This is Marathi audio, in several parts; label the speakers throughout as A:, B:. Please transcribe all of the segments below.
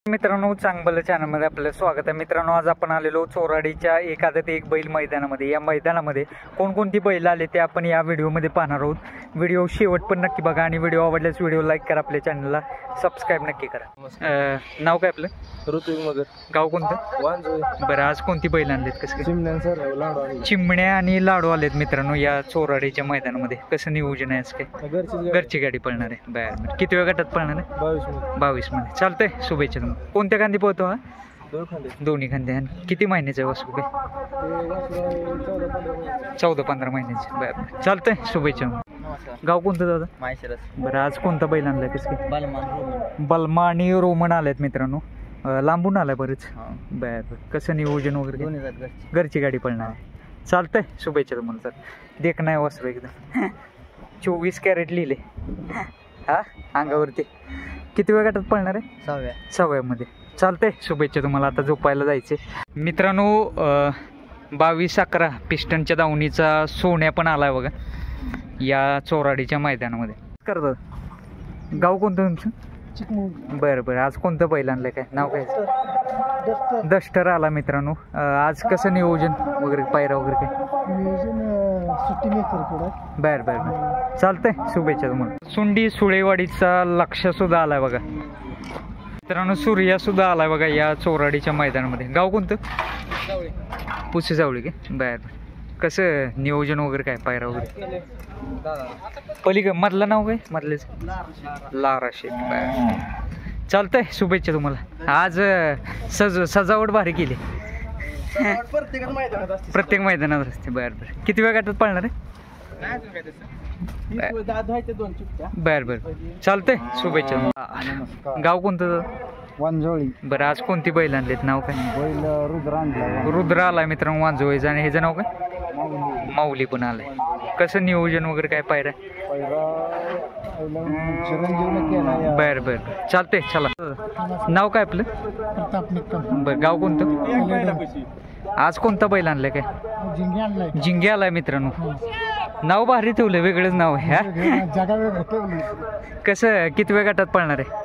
A: मित्रांनो चांगलं चॅनलमध्ये आपलं स्वागत आहे। मित्रांनो आज आपण आलेलो चोराडीच्या एक आदत एक बैल मैदानामध्ये। या मैदानामध्ये कोणकोणती बैल आले ते आपण या व्हिडिओमध्ये पाहणार आहोत। व्हिडिओ शेवट पण नक्की बघा आणि व्हिडिओ आवडल्यास व्हिडिओ लाईक करा, आपल्या चॅनलला सबस्क्राईब नक्की करा। नाव काय आपलं? ऋतुविक मगर। गाव कोणतं? वांजोळी। बरं आज कोणती बैल आणलेत? कसं चिमण्या आणि लाडू आलेत मित्रांनो या चोराडीच्या मैदानामध्ये। कसं नियोजन आहे? काय घरची गाडी पळणार आहे? बरं किती वेळ गटात पळणार आहे? 22 मध्ये। चालतंय, शुभेच्छा तुम्हाला। कोणत्या खांदी पोहतो हा? दोन्ही खांदे। आणि किती महिन्याचं आहे वासरू? 14-15 महिन्याचे। बरं चालतंय, शुभेच्छा। गाव कोणतं दादा? माहेश्वरच। बरं आज कोणता बैल आणलाय? कसं बलमा आणि रोमन आलेत मित्रांनो, लांबून आलाय बरेच। बरं कसं नियोजन वगैरे? घरची गाडी पळणार आहे। चालतंय, शुभेच्छा तुम्हाला। सर देख नाही वासरू एकदम 24 कॅरेट लिहिले हा अंगावरती। किती वेळ गटात पळणार आहे? 6व्या मध्ये। चालतंय, शुभेच्छा तुम्हाला। आता झोपायला जायचे मित्रांनो। 22-11 पिस्टनच्या दावणीचा सोन्या पण आलाय बघा या चोराडीच्या मैदानामध्ये। करतात गाव कोणतं तुमचं? बरं बरं आज कोणतं बैल आणलंय? काय नाव काय? डस्टर आला मित्रांनो। आज कसं नियोजन वगैरे, पायरा वगैरे काय? बरं बरं चालतंय, शुभेच्छा तुम्हाला। सुंडी सुळेवाडीचा लक्ष सुद्धा आलाय बघा मित्रांनो। सूर्या सुद्धा आलाय बघा या चोराडीच्या मैदानामध्ये। गाव कोणतं? पुसे जावळी का? बरं कसं नियोजन वगैरे काय, पायरा वगैरे? पलीक मधलं नाव काय? मधलेच लारा शेख। बरं चालतंय, शुभेच्छा तुम्हाला। आज सजावट भारी केली प्रत्येक मैदानात असते। बरं बरं किती वेळ गटात पळणार आहे? बरं बरं चालतंय, शुभेच्छा। गाव कोणतं? वांजोळी। बरं आज कोणती बैल आणलेत? नाव काय? बैल रुद्र आलाय मित्रांनो वांजोळीचा। आणि ह्याचं नाव काय? माऊली पण आलाय। कसं नियोजन वगैरे काय, पायरा? बरं बरं चालतंय, चला। नाव काय आपलं? बरं गाव कोणतं? आज कोणता बैल आणलाय? काय जिंगे आलाय मित्रांनो। नाव भारी ठेवलं, वेगळंच नाव आहे। कसं किती वेळ गटात पळणार आहे?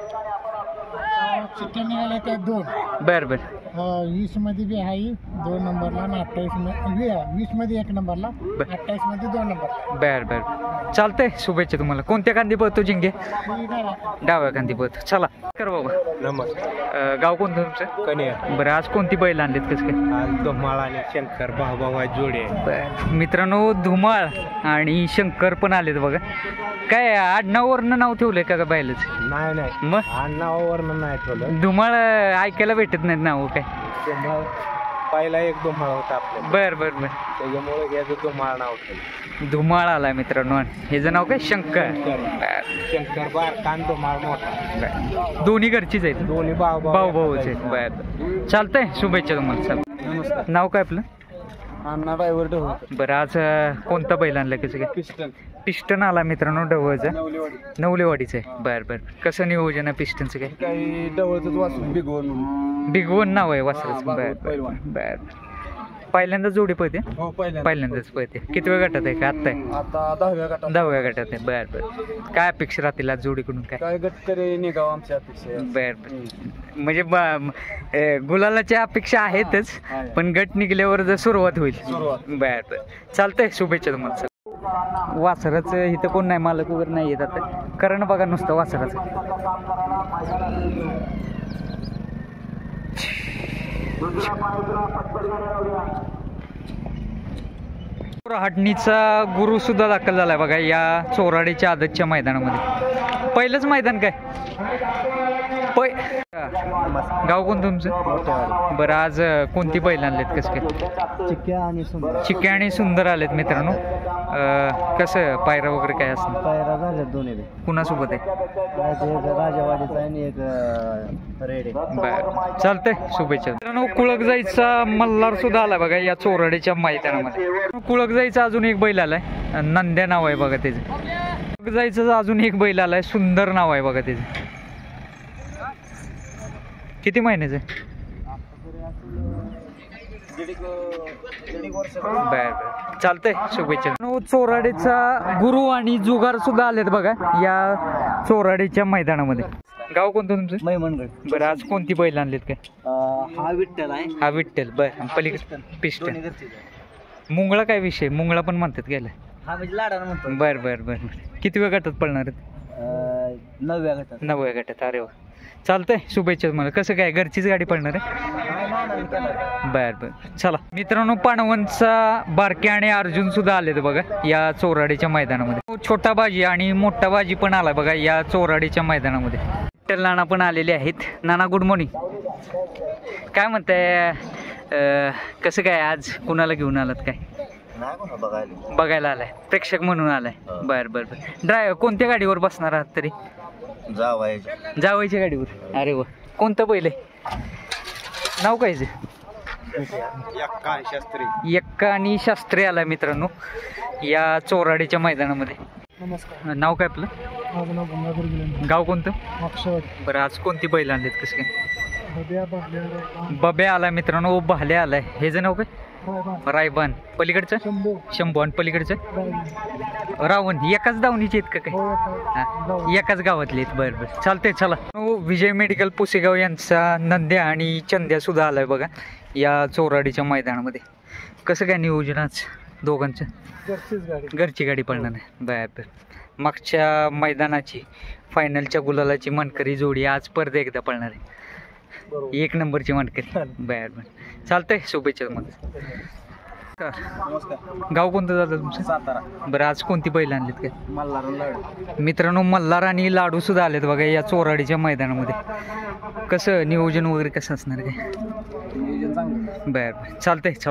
A: बरं बरं
B: 20 मध्ये बी आहे 2 नंबरला आणि 20 मध्ये 1 नंबरला, 28 मध्ये 2 नंबर।
A: बरं बरं चालतंय, शुभेच्छा तुम्हाला। कोणत्या खांदी पळतो जिंगे? डाव्या खांदी पळतो। चला कर बाबा। नमस्कार। गाव कोणतं तुमचं? कन्या। बरं आज कोणती बैल आणलीत? कसं काय?
C: आज धुमाळ आणि शंकर भाऊ जोडे।
A: बरं मित्रांनो धुमाळ आणि शंकर पण आलेत बघा। काय आडनावरनं नाव ठेवलंय का बैलच?
C: नाही
A: मग
C: आडनावावरनं नाही ठेवलं।
A: धुमाळ ऐकायला भेटत नाहीत नाव काय?
C: पहिला एक धुमाळ होता आपल्या।
A: बरं बरं बरं
C: त्याच्यामुळे याचं धुमाळ नाव ठेवलं।
A: धुमाळ आलाय मित्रांनो। ह्याचं नाव काय? शंकर।
C: शंकर बारकान धुमाळ मोठा।
A: दोन्ही घरचीच आहेत?
C: दोन्ही भाऊ
A: भाऊच आहेत। बरं चालतंय, शुभेच्छा तुम्हाला। चला नाव काय आपलं?
C: अण्णा ड्रायव्हर ढवळ।
A: बरं आज कोणता बैल आणलाय? कसं काय? पिस्टन आला मित्रांनो ढवळचा, नवलेवाडीचं आहे। बरं बरं कसं नियोजन आहे पिस्टनचं? काय
C: काही ढवळच वाचून
A: बिगवण नाव आहे वासराचं। बरं बरं बरं पहिल्यांदा जोडी पळते?
C: हो
A: पहिल्यांदाच पळते। किती वेळ गटात आहे? का आत्ता आहे?
C: आता
A: 10व्या गटात आहे। बरं बरं काय अपेक्षा राहतील आज जोडीकडून?
C: काय गटकरी निघावं आमच्या अपेक्षा।
A: बरं म्हणजे गुलालाच्या अपेक्षा आहेतच, पण गट निघल्यावर जर सुरुवात होईल। बरं बरं चालतंय, शुभेच्छा तुम्हाला। वासराचं इथं कोण नाही, मालक वगैरे नाही येत आता, कारण बघा नुसतं वासराचं। हाटणीचा गुरु सुद्धा दाखल झालाय बघा या चोराडीच्या आदतच्या मैदानामध्ये। पहिलंच मैदान काय? गाव कोण तुमचं? बरं आज कोणती बैल आणलेत? कसं काय? चिक्या आणि सुंदर आलेत मित्रांनो। कसं पायरा वगैरे काय असतं?
C: पायरा झाले दोन्ही
A: कुणासोबत आहे?
C: राजावाडीचा आणि एक रेडे।
A: बरं चालतंय, शुभेच्छा मित्रांनो। कुळक जायचा मल्हार सुद्धा आलाय बघा या चोराडीच्या मैदानामध्ये। कुळक जायचा अजून एक बैल आलाय, नंद्या नाव आहे बघा त्याचं। कुळक जायचं अजून एक बैल आलाय, सुंदर नाव आहे बघा त्याचं। किती महिन्याचं आहे? बर चालतंय, शुभेच्छा। चोराडीचा गुरु आणि जुगार सुद्धा आलेत बघा या चोराडीच्या मैदानामध्ये। गाव कोणतं तुमचं?
C: मैमनगड.
A: बरं आज कोणती बैल आणलीत काय?
C: हा विठ्ठल आहे.
A: हा विठ्ठल. बरं पलीकडे पिस्टन. मुंगळा काय विषय? मुंगळा पण म्हणतात गेला.
C: हा म्हणजे लाडानं म्हणतो.
A: बरं बरं बरं बरं. किती वेळ गटात पळणार आहेत?
C: 9व्या गटात.
A: 9व्या गटात. अरे वा चालतंय, शुभेच्छा तुम्हाला. कसं काय घरचीच गाडी पळणार आहे? बर बर चला मित्रांनो, पाणवनचा बारके आणि अर्जुन सुद्धा आलेत बघा या चोराडीच्या मैदानामध्ये. छोटा बाजी आणि मोठा बाजी पण आला बघा या चोराडीच्या मैदानामध्ये. विठ्ठल नाना पण आलेले आहेत. नाना गुड मॉर्निंग. काय म्हणताय, कसं काय आज कुणाला घेऊन आलात काय? बघायला आलाय, प्रेक्षक म्हणून आलाय. बर बर बर. ड्रायव्हर कोणत्या गाडीवर बसणार आहात तरी? जावयाच्या गाडीवर. अरे वा कोणतं बैल आहे? नाव काय? एक्का आणि शास्त्री आला मित्रांनो या चोराडीच्या मैदानामध्ये.
B: नमस्कार.
A: नाव काय आपलं?
B: माझं नाव गंगाधर गिलंद.
A: गाव कोणतं?
B: मागशेवाडी.
A: बरं आज कोणती बैल आणलीत कसं काय?
B: बब्या बाबल्या.
A: बब्या आला मित्रांनो, भाल्या आलाय. हे जे नाव काय? रायबान. पलीकडचं
B: शंभू.
A: शंभू. आणि पलीकडचं रावण. एकाच दावणीचे आहेत का काय? हा, एकाच गावातले आहेत. बरं बरं चालतंय चला. विजय मेडिकल पुसेगाव यांचा नंद्या आणि चंद्या सुद्धा आलाय बघा या चोराडीच्या मैदानामध्ये. कसं काय नियोजन आज दोघांचं? घरची गाडी पळणार आहे. बर बर. मागच्या मैदानाची फायनलच्या गुलालाची मनकरी जोडी आज परत एकदा पळणार आहे. 1 नंबरची मानकरी. बर बर चालतंय, शुभेच्छा तुम्हाला. गाव कोणतं झालं तुमचं?
C: सातारा.
A: बरं आज कोणती बैल आणलीत काय?
C: मल्हार लाडू.
A: मित्रांनो मल्हार आणि लाडू सुद्धा आलेत बघा या चोराडीच्या मैदानामध्ये. कसं नियोजन वगैरे कसं असणार काय?
C: नियोजन चांगलं.
A: बर बर चालतंय चला.